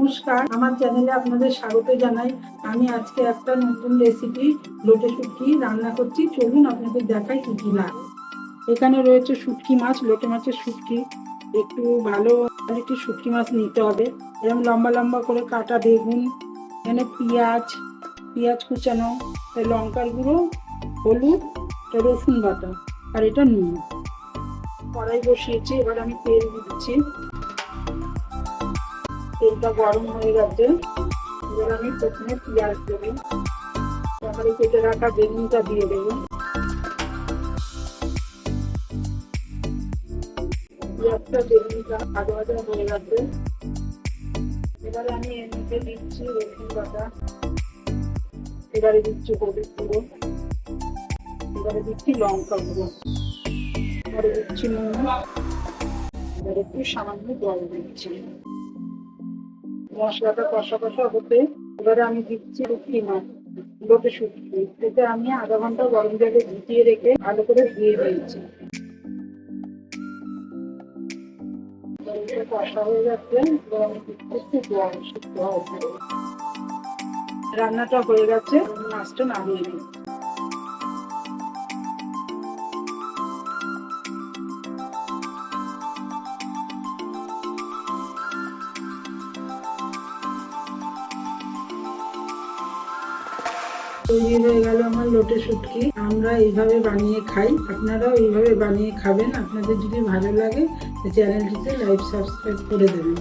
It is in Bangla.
নমস্কার, আমার চ্যানেলে আপনাদের স্বাগত জানাই। আমি আজকে একটা নতুন রেসিপি লোটে শুটকি রান্না করছি। চলুন আপনাদের দেখাই কি কি লাগে। এখানে রয়েছে শুটকি মাছ, লোটে মাছের শুটকি। একটু ভালো কোয়ালিটির শুটকি মাছ নিতে হবে। এরকম লম্বা লম্বা করে কাটা বেগুন, এখানে পেঁয়াজ কুচানো, লঙ্কার গুঁড়ো, হলুদ, রসুন বাটা, আর এটা নুন। কড়াই বসিয়েছি, এবার আমি তেল দিচ্ছি। তেলটা গরম হয়ে গেছে, এবার আমি প্রথমে পেঁয়াজ দেবো, তারপরে কেটে রাখা বেগুনটা দিয়ে দেবো। পেঁয়াজটা বেগুনটা ভাজা ভাজা হয়ে গেছে, এবারে আমি এর মধ্যে দিচ্ছি রসুন বাটা, এবারে দিচ্ছি হলুদ গুঁড়ো, এবারে দিচ্ছি লঙ্কা গুঁড়ো, এবারে দিচ্ছি নুন, এবারে একটু সামান্য জল দিচ্ছি। মশলাটা কষা কষা হতে এবারে আমি দিচ্ছি শুটকি মাছ, লোটে শুটকি। এটা আমি আধা ঘন্টা গরম জলে ভিজিয়ে রেখে ভালো করে ধুয়ে দিয়েছি। কষা হয়ে যাচ্ছে, এবার আমি দিচ্ছি একটু জল, সিদ্ধ হওয়ার। রান্নাটা হয়ে গেছে, মাছটা নামিয়ে নিই। তৈরি হয়ে গেল আমার লোটে শুটকি। আমরা এইভাবে বানিয়ে খাই, আপনারাও এইভাবে বানিয়ে খাবেন। আপনাদের যদি ভালো লাগে চ্যানেলটিতে লাইক সাবস্ক্রাইব করে দেবেন।